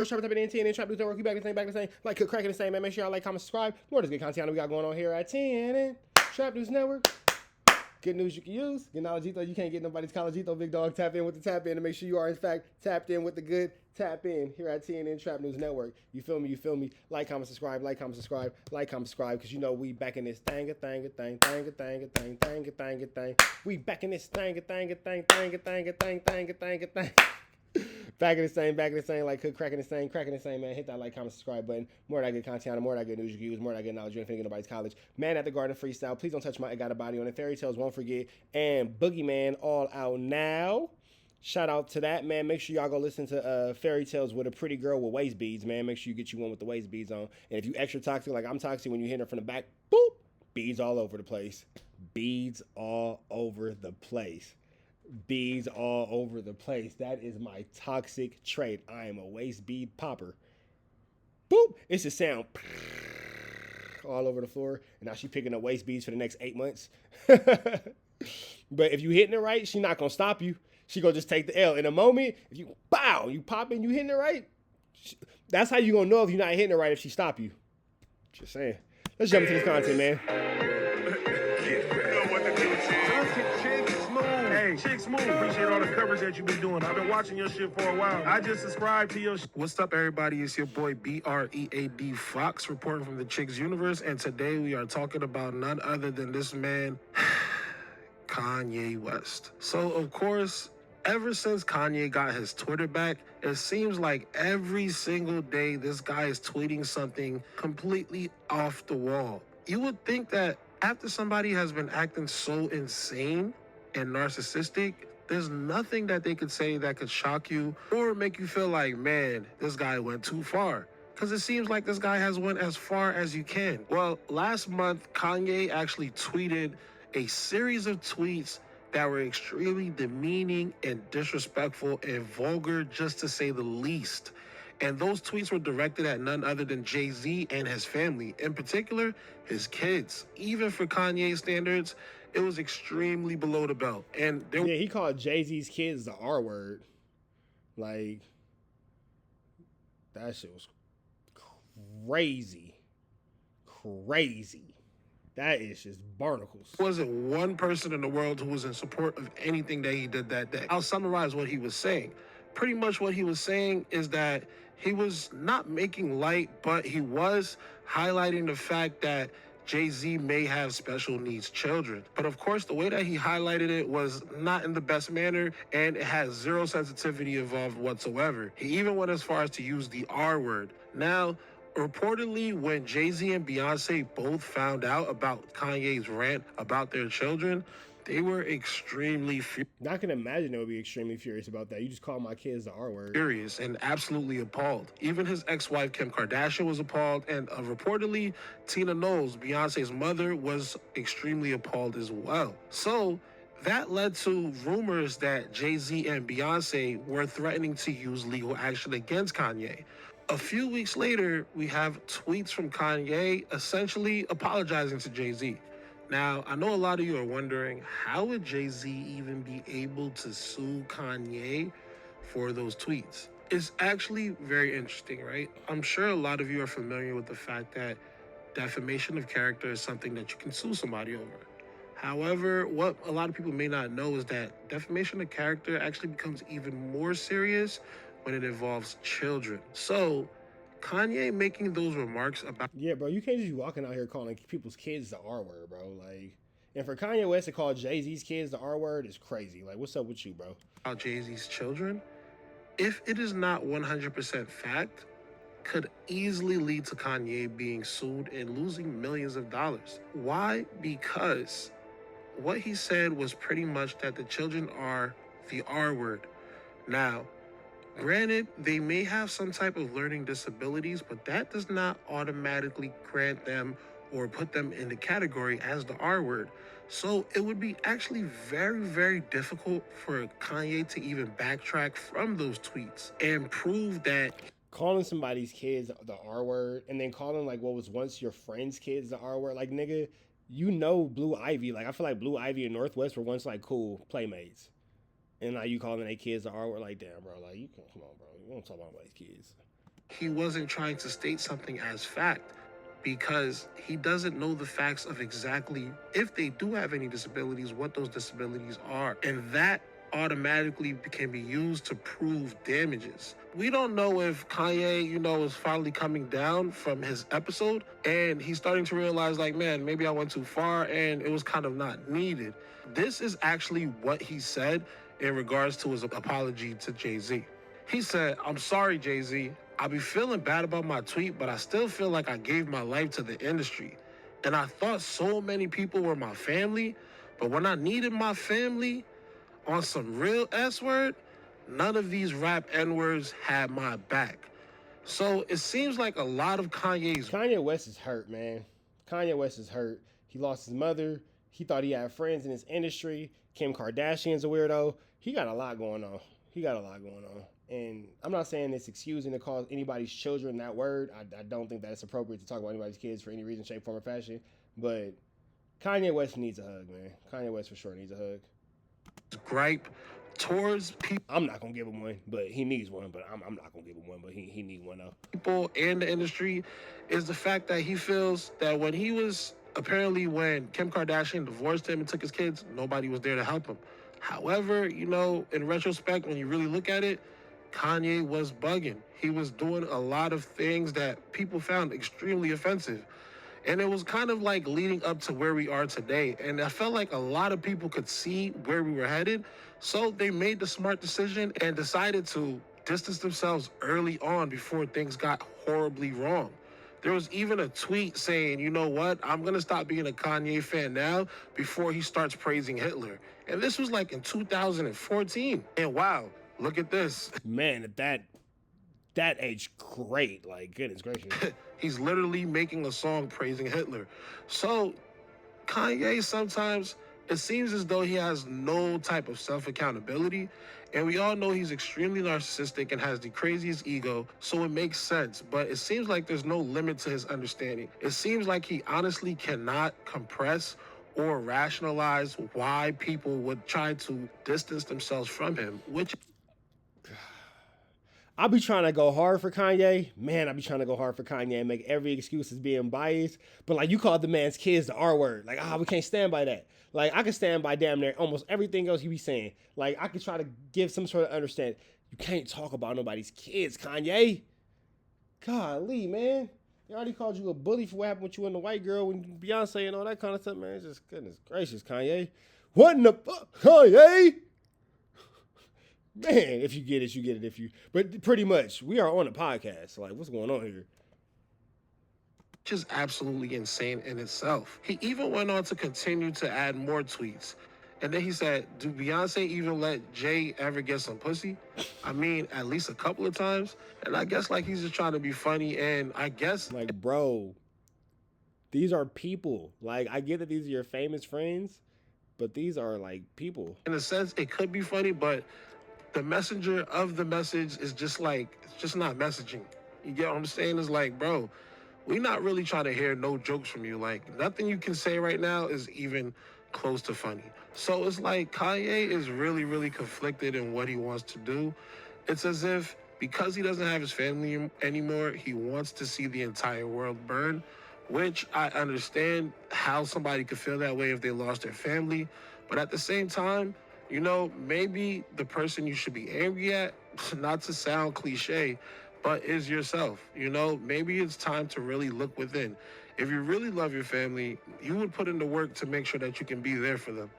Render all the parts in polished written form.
First time type it in 10 and trap news network. We back the same. Like cracking the same, man. Make sure y'all like, comment, subscribe. More of this good content we got going on here at 10 and Trap News Network. Good news you can use. Good knowledge, you can't get nobody's college. Big dog, tap in with the tap in to make sure you are in fact tapped in with the good tap in here at TNN Trap News Network. You feel me? You feel me? Like, comment, subscribe. Like, comment, subscribe. Like, comment, subscribe. Because you know we back in this thing. We back in this thing. Back in the same, like cracking the same, man. Hit that like, comment, subscribe button. More of that good content, more of that good news you can use, more of that good knowledge you ain't finna get nobody's college. Man at the Garden Freestyle. Please don't touch my I Got a Body on it. Fairy Tales Won't Forget. And Boogeyman all out now. Shout out to that, man. Make sure y'all go listen to Fairy Tales with a Pretty Girl with Waist Beads, man. Make sure you get you one with the waist beads on. And if you extra toxic, like I'm toxic, when you hit her from the back, boop, beads all over the place. Beads all over the place. Beads all over the place. That is my toxic trait. I am a waist bead popper. Boop. It's a sound all over the floor. And now she's picking up waist beads for the next 8 months. But if you hitting it right, she's not going to stop you. She going to just take the L. In a moment, if you, bow, you popping, you hitting it right. That's how you going to know if you're not hitting it right if she stop you. Just saying. Let's jump into this content, man. Chick Smooth, appreciate all the coverage that you've been doing. I've been watching your shit for a while. I just subscribed to your shit. What's up, everybody? It's your boy BREAD Fox reporting from the Chicks Universe, and today we are talking about none other than this man, Kanye West. So, of course, ever since Kanye got his Twitter back, it seems like every single day this guy is tweeting something completely off the wall. You would think that after somebody has been acting so insane and narcissistic, there's nothing that they could say that could shock you or make you feel like, man, this guy went too far. Because it seems like this guy has went as far as you can. Well, last month, Kanye actually tweeted a series of tweets that were extremely demeaning and disrespectful and vulgar, just to say the least. And those tweets were directed at none other than Jay-Z and his family, in particular, his kids. Even for Kanye's standards, it was extremely below the belt. And yeah, he called Jay-Z's kids the R word. Like, that shit was crazy. Crazy. That is just barnacles. Wasn't one person in the world who was in support of anything that he did that day. I'll summarize what he was saying. Pretty much what he was saying is that he was not making light, but he was highlighting the fact that Jay-Z may have special needs children. But of course, the way that he highlighted it was not in the best manner, and it has zero sensitivity involved whatsoever. He even went as far as to use the R word. Now, reportedly, when Jay-Z and Beyonce both found out about Kanye's rant about their children, they were extremely I can imagine they would be extremely furious about that. You just called my kids the R word. Furious and absolutely appalled. Even his ex-wife, Kim Kardashian, was appalled. And reportedly, Tina Knowles, Beyonce's mother, was extremely appalled as well. So that led to rumors that Jay-Z and Beyonce were threatening to use legal action against Kanye. A few weeks later, we have tweets from Kanye essentially apologizing to Jay-Z. Now, I know a lot of you are wondering, how would Jay-Z even be able to sue Kanye for those tweets? It's actually very interesting, right? I'm sure a lot of you are familiar with the fact that defamation of character is something that you can sue somebody over. However, what a lot of people may not know is that defamation of character actually becomes even more serious when it involves children. So, Kanye making those remarks about... Yeah, bro, you can't just be walking out here calling people's kids the R word, bro. Like, and for Kanye West to call Jay-Z's kids the R word is crazy. Like, what's up with you, bro? About Jay-Z's children, if it is not 100% fact, could easily lead to Kanye being sued and losing millions of dollars. Why? Because what he said was pretty much that the children are the R word. Now, granted, they may have some type of learning disabilities, but that does not automatically grant them or put them in the category as the R word. So it would be actually very, very difficult for Kanye to even backtrack from those tweets and prove that... Calling somebody's kids the R word and then calling like what was once your friend's kids the R word, like, nigga, you know Blue Ivy. Like, I feel like Blue Ivy and Northwest were once like cool playmates. And now you calling their kids the R word, like, damn, bro, like, you come on, bro. You don't talk about anybody's kids. he wasn't trying to state something as fact, because he doesn't know the facts of exactly, if they do have any disabilities, what those disabilities are. And that automatically can be used to prove damages. We don't know if Kanye, is finally coming down from his episode and he's starting to realize, like, man, maybe I went too far and it was kind of not needed. This is actually what he said in regards to his apology to Jay-Z. He said, "I'm sorry, Jay-Z. I be feeling bad about my tweet, but I still feel like I gave my life to the industry. And I thought so many people were my family, but when I needed my family on some real S-word, none of these rap N-words had my back." So it seems like a lot of Kanye West is hurt, man. Kanye West is hurt. He lost his mother. He thought he had friends in his industry. Kim Kardashian's a weirdo. He got a lot going on. And I'm not saying it's excusing to call anybody's children that word. I don't think that it's appropriate to talk about anybody's kids for any reason, shape, form, or fashion. But Kanye West needs a hug, man. Kanye West for sure needs a hug. Gripe towards people. I'm not going to give him one, but he needs one. But I'm not going to give him one, but he needs one, though. People and the industry is the fact that he feels that when Kim Kardashian divorced him and took his kids, nobody was there to help him. However, in retrospect, when you really look at it, Kanye was bugging. He was doing a lot of things that people found extremely offensive. And it was kind of like leading up to where we are today. And I felt like a lot of people could see where we were headed. So they made the smart decision and decided to distance themselves early on before things got horribly wrong. There was even a tweet saying, "You know what? I'm going to stop being a Kanye fan now before he starts praising Hitler." And this was like in 2014. And wow, look at this. Man, that aged great. Like, goodness gracious. He's literally making a song praising Hitler. So Kanye, sometimes it seems as though he has no type of self-accountability. And we all know he's extremely narcissistic and has the craziest ego, so it makes sense. But it seems like there's no limit to his understanding. It seems like he honestly cannot compress or rationalize why people would try to distance themselves from him, which... I be trying to go hard for Kanye. Man, I be trying to go hard for Kanye and make every excuse as being biased. But like, you called the man's kids the R word. Like, we can't stand by that. Like, I can stand by damn near almost everything else you be saying. Like, I could try to give some sort of understanding. You can't talk about nobody's kids, Kanye. Golly, man. They already called you a bully for what happened with you and the white girl when Beyonce and all that kind of stuff, man. It's just, goodness gracious, Kanye. What in the fuck, Kanye? Man, if you get it, you get it. But pretty much, we are on a podcast. Like, what's going on here? Which is absolutely insane in itself. He even went on to continue to add more tweets. And then he said, "Do Beyonce even let Jay ever get some pussy? I mean, at least a couple of times." And I guess like he's just trying to be funny. And I guess like, bro, these are people. Like, I get that these are your famous friends, but these are like people. In a sense, it could be funny, but the messenger of the message is just like, it's just not messaging. You get what I'm saying? It's like, bro, we not really trying to hear no jokes from you. Like, nothing you can say right now is even close to funny. So it's like Kanye is really, really conflicted in what he wants to do. It's as if because he doesn't have his family anymore, he wants to see the entire world burn, which I understand how somebody could feel that way if they lost their family. But at the same time, maybe the person you should be angry at, not to sound cliche, but is yourself. Maybe it's time to really look within. If you really love your family, you would put in the work to make sure that you can be there for them.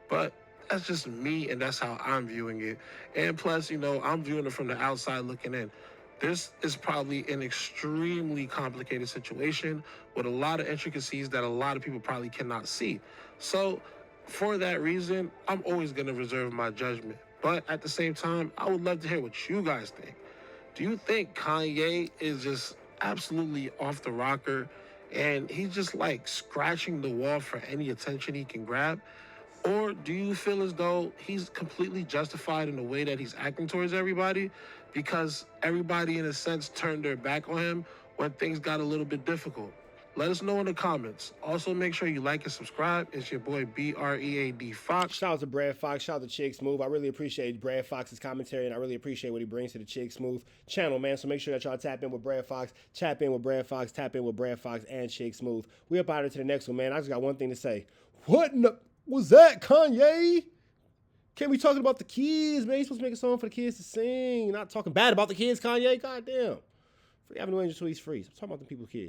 But that's just me, and that's how I'm viewing it. And plus, I'm viewing it from the outside looking in. This is probably an extremely complicated situation with a lot of intricacies that a lot of people probably cannot see. So for that reason, I'm always going to reserve my judgment. But at the same time, I would love to hear what you guys think. Do you think Kanye is just absolutely off the rocker and he's just like scratching the wall for any attention he can grab? Or do you feel as though he's completely justified in the way that he's acting towards everybody because everybody, in a sense, turned their back on him when things got a little bit difficult? Let us know in the comments. Also, make sure you like and subscribe. It's your boy BREAD Fox. Shout out to Brad Fox. Shout out to Chick Smooth. I really appreciate Brad Fox's commentary, and I really appreciate what he brings to the Chick Smooth channel, man. So make sure that y'all tap in with Brad Fox, tap in with Brad Fox, tap in with Brad Fox and Chick Smooth. We up out of to the next one, man. I just got one thing to say. What in the was that, Kanye? Can't be talking about the kids, man. You supposed to make a song for the kids to sing. Not talking bad about the kids, Kanye. Goddamn. Free Avenue Angel Tweets free. So I'm talking about the people's kids.